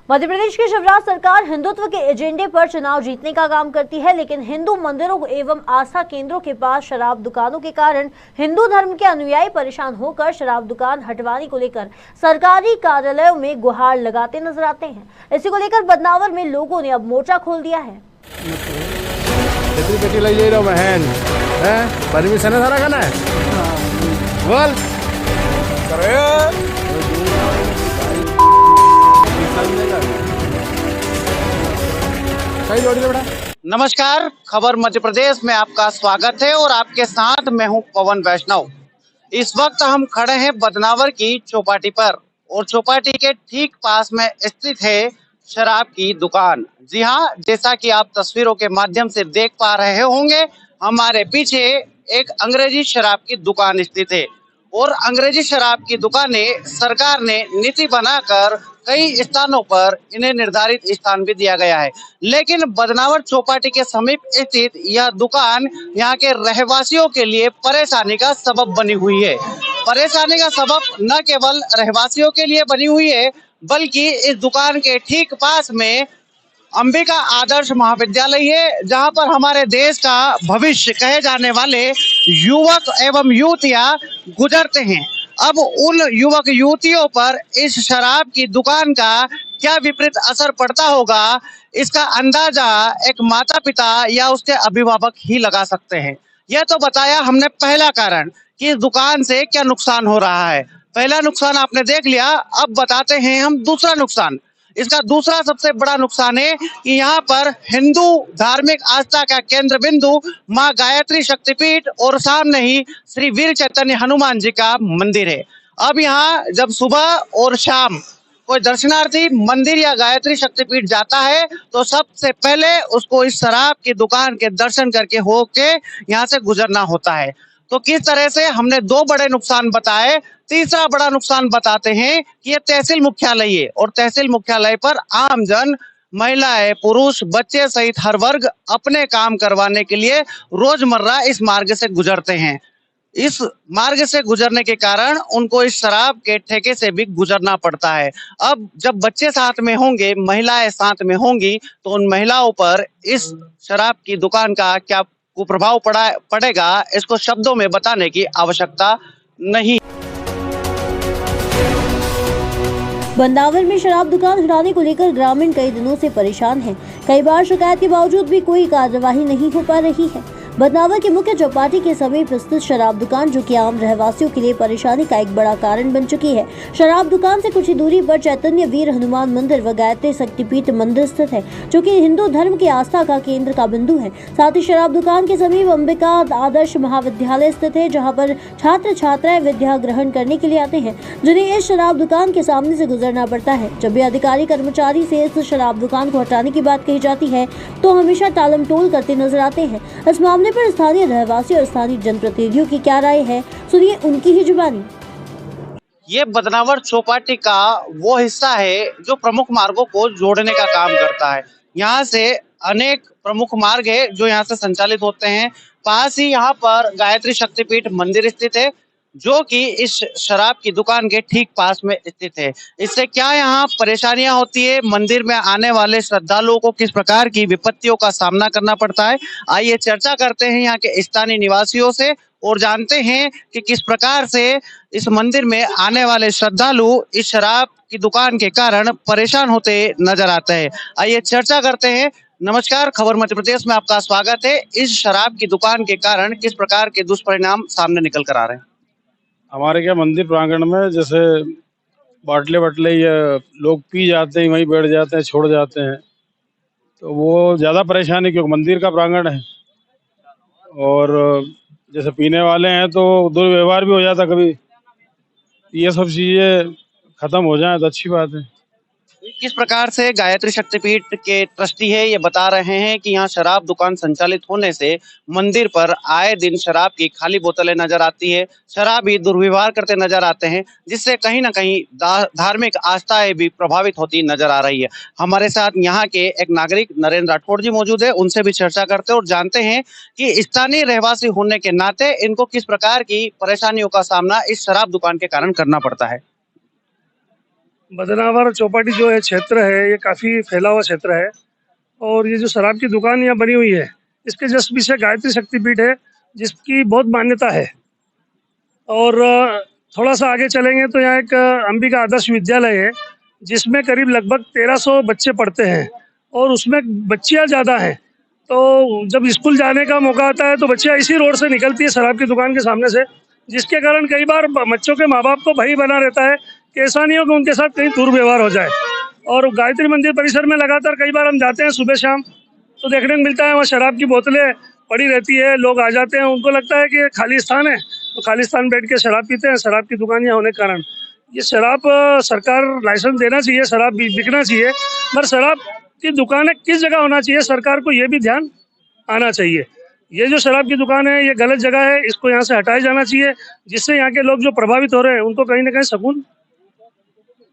मध्य प्रदेश की शिवराज सरकार हिंदुत्व के एजेंडे पर चुनाव जीतने का काम करती है, लेकिन हिंदू मंदिरों एवं आस्था केंद्रों के पास शराब दुकानों के कारण हिंदू धर्म के अनुयायी परेशान होकर शराब दुकान हटवाने को लेकर सरकारी कार्यालयों में गुहार लगाते नजर आते हैं। इसी को लेकर बदनावर में लोगों ने अब मोर्चा खोल दिया है। परमिशन है सारा खाना है बोल नमस्कार, खबर मध्य प्रदेश में आपका स्वागत है और आपके साथ मैं हूं पवन वैष्णव। इस वक्त हम खड़े हैं बदनावर की चौपाटी पर और चौपाटी के ठीक पास में स्थित है शराब की दुकान। जी हां, जैसा कि आप तस्वीरों के माध्यम से देख पा रहे होंगे, हमारे पीछे एक अंग्रेजी शराब की दुकान स्थित है और अंग्रेजी शराब की दुकानें सरकार ने नीति बनाकर कई स्थानों पर इन्हें निर्धारित स्थान भी दिया गया है, लेकिन बदनावर चौपाटी के समीप स्थित यह दुकान यहाँ के रहवासियों के लिए परेशानी का सबब बनी हुई है। परेशानी का सबब न केवल रहवासियों के लिए बनी हुई है, बल्कि इस दुकान के ठीक पास में अंबिका आदर्श महाविद्यालय है, जहां पर हमारे देश का भविष्य कहे जाने वाले युवक एवं युवतियां गुजरते हैं। अब उन युवक युवतियों पर इस शराब की दुकान का क्या विपरीत असर पड़ता होगा, इसका अंदाजा एक माता पिता या उसके अभिभावक ही लगा सकते हैं। यह तो बताया हमने पहला कारण कि इस दुकान से क्या नुकसान हो रहा है। पहला नुकसान आपने देख लिया, अब बताते हैं हम दूसरा नुकसान। इसका दूसरा सबसे बड़ा नुकसान है कि यहाँ पर हिंदू धार्मिक आस्था का केंद्र बिंदु माँ गायत्री शक्तिपीठ और सामने ही श्री वीर चैतन्य हनुमान जी का मंदिर है। अब यहाँ जब सुबह और शाम कोई दर्शनार्थी मंदिर या गायत्री शक्तिपीठ जाता है तो सबसे पहले उसको इस शराब की दुकान के दर्शन करके होके यहाँ से गुजरना होता है। तो किस तरह से हमने दो बड़े नुकसान बताए, तीसरा बड़ा नुकसान बताते हैं कि ये तहसील मुख्यालय है और तहसील मुख्यालय पर आमजन, महिलाएं, पुरुष, बच्चे सहित हर वर्ग अपने काम करवाने के लिए रोजमर्रा इस मार्ग से गुजरते हैं। इस मार्ग से गुजरने के कारण उनको इस शराब के ठेके से भी गुजरना पड़ता है। अब जब बच्चे साथ में होंगे, महिलाएं साथ में होंगी, तो उन महिलाओं पर इस शराब की दुकान का क्या कुप्रभाव पड़ेगा, इसको शब्दों में बताने की आवश्यकता नहीं। बंदावर में शराब दुकान हटाने को लेकर ग्रामीण कई दिनों से परेशान हैं। कई बार शिकायत के बावजूद भी कोई कार्यवाही नहीं हो पा रही है। बदनावर के मुख्य चौपाटी के समीप स्थित शराब दुकान, जो कि आम रहवासियों के लिए परेशानी का एक बड़ा कारण बन चुकी है। शराब दुकान से कुछ ही दूरी पर चैतन्य वीर हनुमान मंदिर व गायत्री शक्तिपीठ मंदिर स्थित है, जो कि हिंदू धर्म की आस्था का केंद्र का बिंदु है। साथ ही शराब दुकान के समीप अंबिका आदर्श महाविद्यालय स्थित है, जहाँ पर छात्र छात्राएं विद्या ग्रहण करने के लिए आते हैं, जिन्हें इस शराब दुकान के सामने से गुजरना पड़ता है। जब भी अधिकारी कर्मचारी से इस शराब दुकान को हटाने की बात कही जाती है तो हमेशा टालम टोल करते नजर आते हैं। इस मामले पर स्थानीय रहवासी और स्थानीय जनप्रतिनिधियों की क्या राय है, सुनिए उनकी ही जुबानी। ये बदनावर चौपाटी का वो हिस्सा है जो प्रमुख मार्गों को जोड़ने का काम करता है। यहाँ से अनेक प्रमुख मार्ग है जो यहाँ से संचालित होते हैं। पास ही यहाँ पर गायत्री शक्तिपीठ मंदिर स्थित है, जो कि इस शराब की दुकान के ठीक पास में स्थित है। इससे क्या यहाँ परेशानियां होती है, मंदिर में आने वाले श्रद्धालुओं को किस प्रकार की विपत्तियों का सामना करना पड़ता है, आइए चर्चा करते हैं यहाँ के स्थानीय निवासियों से और जानते हैं कि किस प्रकार से इस मंदिर में आने वाले श्रद्धालु इस शराब की दुकान के कारण परेशान होते नजर आते हैं। आइए चर्चा करते हैं। नमस्कार, खबर मध्य प्रदेश में आपका स्वागत है। इस शराब की दुकान के कारण किस प्रकार के दुष्परिणाम सामने निकल कर आ रहे हैं? हमारे क्या मंदिर प्रांगण में जैसे बाटले ये लोग पी जाते हैं, वहीं बैठ जाते हैं, छोड़ जाते हैं, तो वो ज़्यादा परेशानी, क्योंकि मंदिर का प्रांगण है और जैसे पीने वाले हैं तो दुर्व्यवहार भी हो जाता कभी। ये सब चीज़ें ख़त्म हो जाए तो अच्छी बात है। किस प्रकार से गायत्री शक्तिपीठ के ट्रस्टी है ये बता रहे हैं कि यहाँ शराब दुकान संचालित होने से मंदिर पर आए दिन शराब की खाली बोतलें नजर आती है, शराबी दुर्व्यवहार करते नजर आते हैं, जिससे कहीं ना कहीं धार्मिक आस्थाएं भी प्रभावित होती नजर आ रही है। हमारे साथ यहाँ के एक नागरिक नरेंद्र राठौड़ जी मौजूद है, उनसे भी चर्चा करते हैं और जानते हैं कि स्थानीय रहवासी होने के नाते इनको किस प्रकार की परेशानियों का सामना इस शराब दुकान के कारण करना पड़ता है। बदनावर चौपाटी जो है क्षेत्र है, ये काफ़ी फैला हुआ क्षेत्र है। और ये जो शराब की दुकान यहाँ बनी हुई है, इसके जस्ट पीछे गायत्री शक्तिपीठ है, जिसकी बहुत मान्यता है। और थोड़ा सा आगे चलेंगे तो यहाँ एक अंबिका आदर्श विद्यालय है, जिसमें करीब लगभग 1300 बच्चे पढ़ते हैं और उसमें बच्चियाँ ज़्यादा हैं। तो जब स्कूल जाने का मौका आता है तो बच्चियाँ इसी रोड से निकलती है, शराब की दुकान के सामने से, जिसके कारण कई बार बच्चों के माँ बाप को भय बना रहता है कि ऐसा नहीं हो कि उनके साथ कहीं दुर्व्यवहार हो जाए। और गायत्री मंदिर परिसर में लगातार कई बार हम जाते हैं सुबह शाम, तो देखने को मिलता है वहाँ शराब की बोतलें पड़ी रहती है। लोग आ जाते हैं, उनको लगता है कि खाली स्थान है, तो खाली स्थान बैठ के शराब पीते हैं। शराब की दुकान यहाँ होने के कारण ये शराब सरकार लाइसेंस देना चाहिए, शराब बिकना चाहिए, पर शराब की दुकानें किस जगह होना चाहिए, सरकार को ये भी ध्यान आना चाहिए। ये जो शराब की दुकान है ये गलत जगह है, इसको यहाँ से हटाया जाना चाहिए, जिससे यहाँ के लोग जो प्रभावित हो रहे हैं उनको कहीं ना कहीं सुकून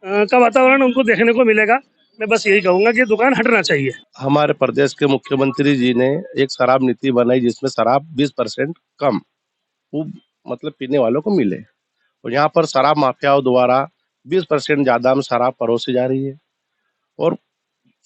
का वातावरण उनको देखने को मिलेगा। मैं बस यही कहूँगा कि दुकान हटना चाहिए। हमारे प्रदेश के मुख्यमंत्री जी ने एक शराब नीति बनाई, जिसमें शराब 20% कम खूब मतलब पीने वालों को मिले। और यहाँ पर शराब माफियाओं द्वारा 20% ज़्यादा में शराब परोसी जा रही है। और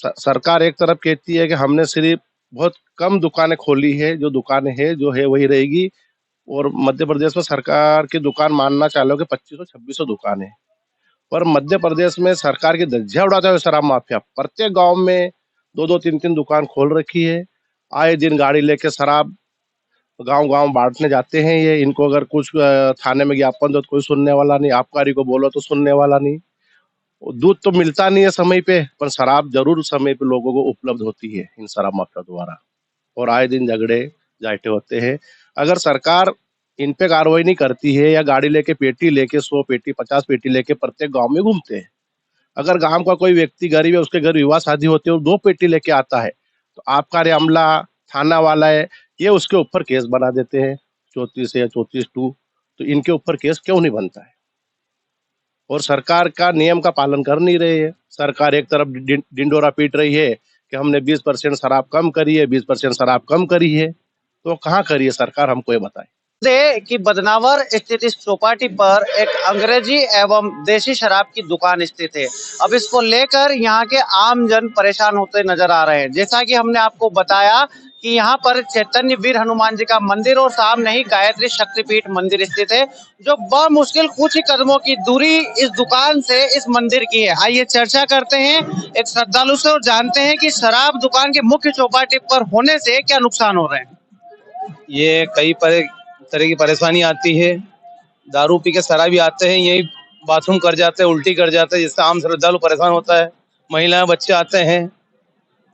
सरकार एक तरफ कहती है कि हमने सिर्फ बहुत कम दुकानें खोली है, जो दुकानें है जो है वही रहेगी। और मध्य प्रदेश में सरकार की दुकान मानना चालो कि 2500-2600 दुकानें, पर मध्य प्रदेश में सरकार की धज्जियां उड़ाता है शराब माफिया। प्रत्येक गांव में 2-2, 3-3 दुकान खोल रखी है। आए दिन गाड़ी लेके शराब गांव-गांव बांटने जाते हैं ये। इनको अगर कुछ थाने में ज्ञापन दो तो कोई सुनने वाला नहीं, आबकारी को बोलो तो सुनने वाला नहीं। दूध तो मिलता नहीं है समय पे, पर शराब जरूर समय पे लोगों को उपलब्ध होती है इन शराब माफिया द्वारा। और आए दिन झगड़े जाटे होते हैं। अगर सरकार इन पे कार्रवाई नहीं करती है, या गाड़ी लेके पेटी लेके 100 पेटी 50 पेटी लेके प्रत्येक गांव में घूमते हैं। अगर गांव का कोई व्यक्ति गरीब है, उसके घर विवाह शादी होती है और 2 पेटी लेके आता है, तो आबकारी अमला, थाना वाला है, ये उसके ऊपर केस बना देते हैं 34 या 34(2). तो इनके ऊपर केस क्यों नहीं बनता है? और सरकार का नियम का पालन कर नहीं रही है। सरकार एक तरफ डिंडोरा पीट रही है कि हमने 20% शराब कम करी है, 20% शराब कम करी है, तो कहाँ करी है सरकार, हमको ये बताए। कि बदनावर स्थित इस चौपाटी पर एक अंग्रेजी एवं देसी शराब की दुकान स्थित है। अब इसको लेकर यहाँ के आम जन परेशान होते नजर आ रहे हैं। जैसा कि हमने आपको बताया कि यहाँ पर चैतन्य वीर हनुमान जी का मंदिर और सामने ही गायत्री शक्तिपीठ मंदिर स्थित है, जो बमुश्किल कुछ ही कदमों की दूरी इस दुकान से इस मंदिर की है। आइए चर्चा करते हैं एक श्रद्धालु से और जानते हैं कि शराब दुकान के मुख्य चौपाटी पर होने से क्या नुकसान हो रहे हैं। ये कई तरह की परेशानी आती है। दारू पी के शराबी आते हैं, यही बाथरूम कर जाते हैं, उल्टी कर जाते हैं, जिससे आम श्रद्धालु परेशान होता है। महिलाएं बच्चे आते हैं,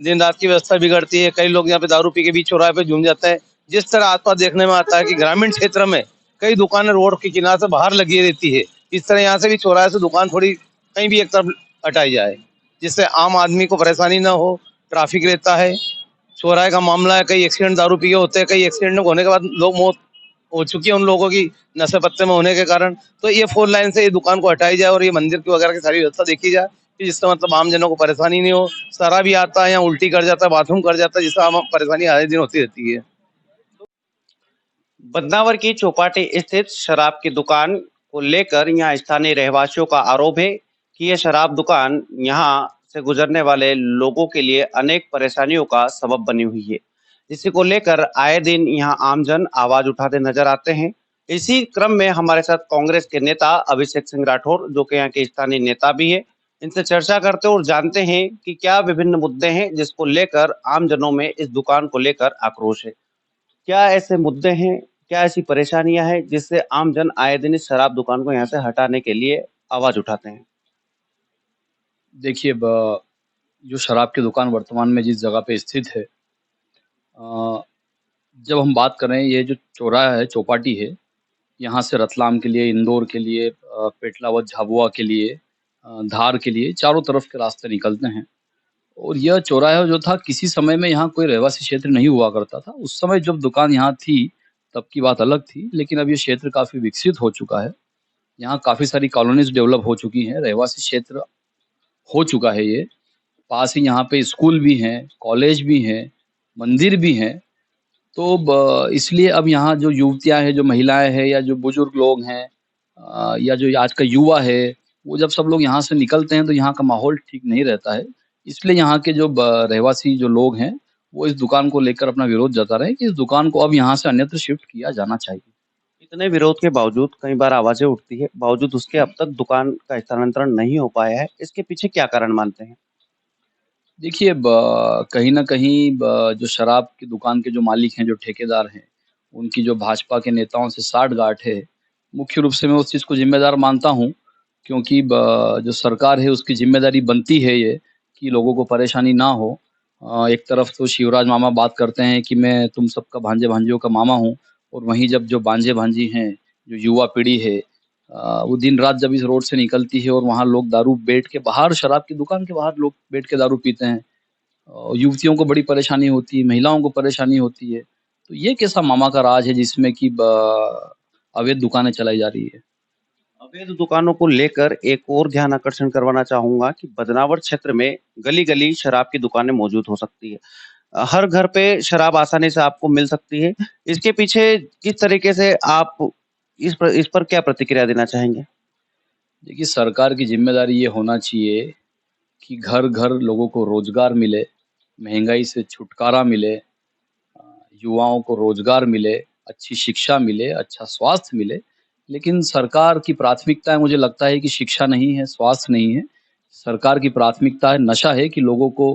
दिन रात की व्यवस्था बिगड़ती है। कई लोग यहाँ पे दारू पी के बीच चौराहे पे झूम जाते हैं। जिस तरह आसपास देखने में आता है कि ग्रामीण क्षेत्र में कई दुकानें रोड के किनारे से बाहर लगी रहती है, इस तरह यहाँ से भी चौराहे से दुकान थोड़ी कहीं भी एक तरफ हटाई जाए, जिससे आम आदमी को परेशानी ना हो। ट्रैफिक रहता है, चौराहे का मामला है, कई एक्सीडेंट दारू पी के होते हैं, कई एक्सीडेंट होने के बाद लोग मौत हो चुकी है उन लोगों की नशे पत्ते में होने के कारण। तो ये 4 लाइन से ये दुकान को हटाई जाए और ये मंदिर की वगैरह की सारी व्यवस्था देखी जाए, जिससे मतलब आम जनों को परेशानी नहीं हो। शराबी आता है यहाँ उल्टी कर जाता है, बाथरूम कर जाता है, जिससे आम परेशानी आए दिन होती रहती है। बदनावर की चौपाटी स्थित शराब की दुकान को लेकर यहाँ स्थानीय रहवासियों का आरोप है कि यह शराब दुकान यहाँ से गुजरने वाले लोगों के लिए अनेक परेशानियों का सबब बनी हुई है, इसी को लेकर आए दिन यहाँ आमजन आवाज उठाते नजर आते हैं। इसी क्रम में हमारे साथ कांग्रेस के नेता अभिषेक सिंह राठौर, जो कि यहाँ के स्थानीय नेता भी है, इनसे चर्चा करते और जानते हैं कि क्या विभिन्न मुद्दे हैं जिसको लेकर आमजनों में इस दुकान को लेकर आक्रोश है। क्या ऐसे मुद्दे हैं, क्या ऐसी परेशानियां हैं जिससे आमजन आए दिन इस शराब दुकान को यहाँ से हटाने के लिए आवाज उठाते हैं। देखिए, जो शराब की दुकान वर्तमान में जिस जगह पे स्थित है, जब हम बात कर रहे हैं, ये जो चौराहा है, चौपाटी है, यहाँ से रतलाम के लिए, इंदौर के लिए, पेटलावद झाबुआ के लिए, धार के लिए चारों तरफ के रास्ते निकलते हैं। और यह चौराहा जो था, किसी समय में यहाँ कोई रहवासी क्षेत्र नहीं हुआ करता था। उस समय जब दुकान यहाँ थी तब की बात अलग थी, लेकिन अब ये क्षेत्र काफ़ी विकसित हो चुका है। यहाँ काफ़ी सारी कॉलोनीज डेवलप हो चुकी हैं, रहवासी क्षेत्र हो चुका है ये। पास ही यहाँ पे स्कूल भी हैं, कॉलेज भी हैं, मंदिर भी हैं। तो इसलिए अब यहाँ जो युवतियाँ हैं, जो महिलाएं हैं, या जो बुजुर्ग लोग हैं, या जो आज का युवा है, वो जब सब लोग यहाँ से निकलते हैं तो यहाँ का माहौल ठीक नहीं रहता है। इसलिए यहाँ के जो रहवासी जो लोग हैं, वो इस दुकान को लेकर अपना विरोध जता रहे हैं कि इस दुकान को अब यहाँ से अन्यत्र शिफ्ट किया जाना चाहिए। इतने विरोध के बावजूद कई बार आवाजें उठती है, बावजूद उसके अब तक दुकान का स्थानांतरण नहीं हो पाया है। इसके पीछे क्या कारण मानते हैं? देखिए कहीं न कहीं जो शराब की दुकान के जो मालिक हैं, जो ठेकेदार हैं, उनकी जो भाजपा के नेताओं से साठ-गाँठ है, मुख्य रूप से मैं उस चीज़ को ज़िम्मेदार मानता हूँ, क्योंकि जो सरकार है उसकी ज़िम्मेदारी बनती है ये कि लोगों को परेशानी ना हो। एक तरफ तो शिवराज मामा बात करते हैं कि मैं तुम सबका भांजे-भांजियों का मामा हूँ, और वहीं जब जो भांजे-भांजी हैं, जो युवा पीढ़ी है, वो दिन-रात जब इस रोड से निकलती है और वहाँ लोग दारू बैठ के बाहर, शराब की दुकान के बाहर लोग बैठ के दारू पीते हैं। युवतियों को बड़ी परेशानी होती है, महिलाओं को परेशानी होती है। तो ये कैसा मामा का राज है जिसमें कि अवैध दुकानें चलाई जा रही है? अवैध दुकानों को लेकर एक और ध्यान आकर्षण करवाना चाहूंगा कि बदनावर क्षेत्र में गली-गली शराब की दुकानें मौजूद हो सकती है। हर घर पे शराब आसानी से आपको मिल सकती है। इसके पीछे किस तरीके से आप इस पर क्या प्रतिक्रिया देना चाहेंगे? देखिए, सरकार की ज़िम्मेदारी ये होना चाहिए कि घर-घर लोगों को रोज़गार मिले, महँगाई से छुटकारा मिले, युवाओं को रोज़गार मिले, अच्छी शिक्षा मिले, अच्छा स्वास्थ्य मिले। लेकिन सरकार की प्राथमिकता है, मुझे लगता है कि शिक्षा नहीं है, स्वास्थ्य नहीं है। सरकार की प्राथमिकता है नशा है कि लोगों को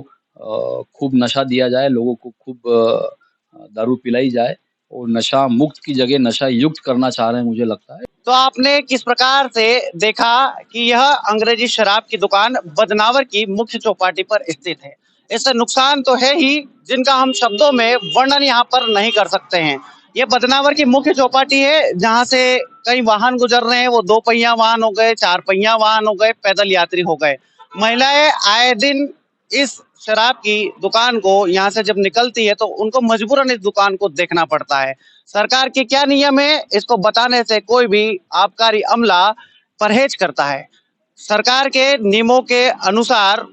खूब नशा दिया जाए, लोगों को खूब दारू पिलाई जाए, और नशा मुक्त की जगह नशा युक्त करना चाह रहे हैं, मुझे लगता है। तो आपने किस प्रकार से देखा कि यह अंग्रेजी शराब की दुकान बदनावर की मुख्य चौपाटी पर स्थित है। इससे नुकसान तो है ही, जिनका हम शब्दों में वर्णन यहाँ पर नहीं कर सकते हैं। ये बदनावर की मुख्य चौपाटी है, जहाँ से कई वाहन गुजर रहे हैं। वो 2 पहिया वाहन हो गए, 4 पहिया वाहन हो गए, पैदल यात्री हो गए। महिलाएं आए दिन इस शराब की दुकान को यहाँ से जब निकलती है तो उनको मजबूरन इस दुकान को देखना पड़ता है। सरकार के क्या नियम है, इसको बताने से कोई भी आबकारी अमला परहेज करता है। सरकार के नियमों के अनुसार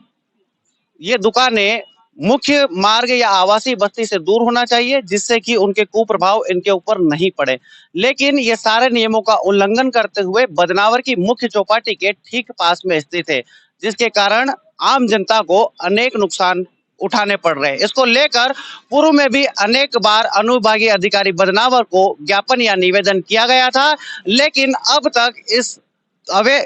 ये दुकानें मुख्य मार्ग या आवासीय बस्ती से दूर होना चाहिए, जिससे कि उनके कुप्रभाव इनके ऊपर नहीं पड़े। लेकिन ये सारे नियमों का उल्लंघन करते हुए बदनावर की मुख्य चौपाटी के ठीक पास में स्थित है, जिसके कारण आम जनता को अनेक नुकसान उठाने पड़ रहे हैं। इसको लेकर पूर्व में भी अनेक बार अनुविभागीय अधिकारी बदनावर को ज्ञापन या निवेदन किया गया था, लेकिन अब तक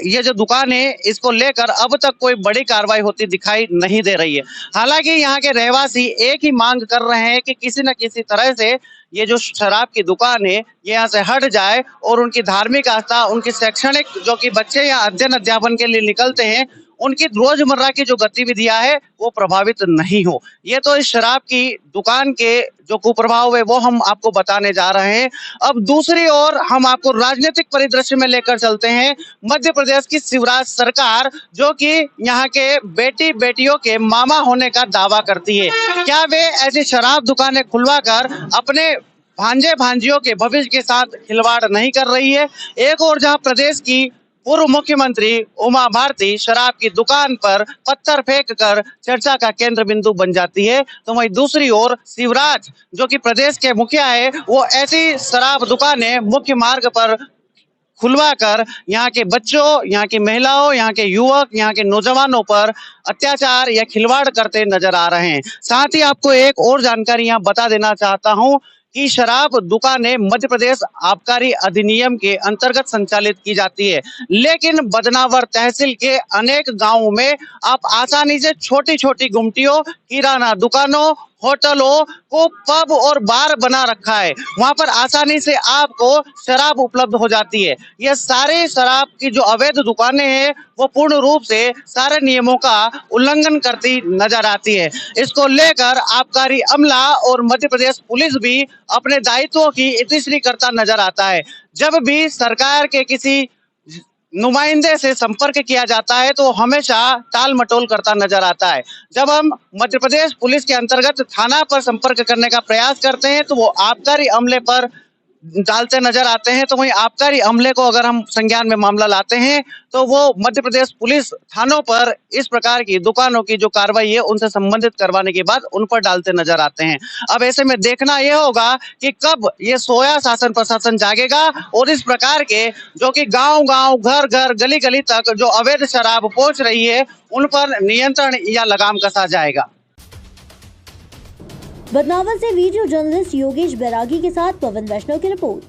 ये जो दुकान है, इसको लेकर अब तक कोई बड़ी कार्रवाई होती दिखाई नहीं दे रही है। हालांकि यहाँ के रहवासी एक ही मांग कर रहे हैं कि किसी न किसी तरह से ये जो शराब की दुकान है ये यहाँ से हट जाए, और उनकी धार्मिक आस्था, उनकी शैक्षणिक, जो कि बच्चे या अध्ययन अध्यापन के लिए निकलते हैं, उनकी रोजमर्रा की जो गतिविधियां है वो प्रभावित नहीं हो। ये तो इस शराब की दुकान के जो कुप्रभाव है वो हम आपको बताने जा रहे हैं। अब दूसरी ओर हम आपको राजनीतिक परिदृश्य में लेकर चलते हैं। मध्य प्रदेश की शिवराज सरकार, जो कि यहाँ के बेटी बेटियों के मामा होने का दावा करती है, क्या वे ऐसी शराब दुकानें खुलवाकर अपने भांजे भांजियों के भविष्य के साथ खिलवाड़ नहीं कर रही है? एक और जहां प्रदेश की पूर्व मुख्यमंत्री उमा भारती शराब की दुकान पर पत्थर फेंककर चर्चा का केंद्र बिंदु बन जाती है, तो वहीं दूसरी ओर शिवराज, जो कि प्रदेश के मुखिया है, वो ऐसी शराब दुकानें मुख्य मार्ग पर खुलवाकर यहाँ के बच्चों, यहाँ की महिलाओं, यहाँ के युवक, यहाँ के नौजवानों पर अत्याचार या खिलवाड़ करते नजर आ रहे हैं। साथ ही आपको एक और जानकारी यहाँ बता देना चाहता हूँ कि शराब दुकानें मध्य प्रदेश आबकारी अधिनियम के अंतर्गत संचालित की जाती है, लेकिन बदनावर तहसील के अनेक गांवों में आप आसानी से छोटी छोटी गुमटियों, किराना दुकानों, होटलों को पब और बार बना रखा है। वहां पर आसानी से आपको शराब उपलब्ध हो जाती है। ये सारे शराब की जो अवैध दुकानें हैं वो पूर्ण रूप से सारे नियमों का उल्लंघन करती नजर आती है। इसको लेकर आबकारी अमला और मध्य प्रदेश पुलिस भी अपने दायित्वों की इतिश्री करता नजर आता है। जब भी सरकार के किसी नुमाइंदे से संपर्क किया जाता है तो हमेशा टाल मटोल करता नजर आता है। जब हम मध्य प्रदेश पुलिस के अंतर्गत थाना पर संपर्क करने का प्रयास करते हैं तो वो आबकारी अमले पर डालते नजर आते हैं। तो वहीं आबकारी अमले को अगर हम संज्ञान में मामला लाते हैं तो वो मध्य प्रदेश पुलिस थानों पर इस प्रकार की दुकानों की जो कार्रवाई है उनसे संबंधित करवाने के बाद उन पर डालते नजर आते हैं। अब ऐसे में देखना यह होगा कि कब ये सोया शासन प्रशासन जागेगा और इस प्रकार के जो कि गांव-गांव, घर-घर, गली-गली तक जो अवैध शराब पहुंच रही है उन पर नियंत्रण या लगाम कसा जाएगा। बदनावर से वीडियो जर्नलिस्ट योगेश बैरागी के साथ पवन वैष्णव की रिपोर्ट।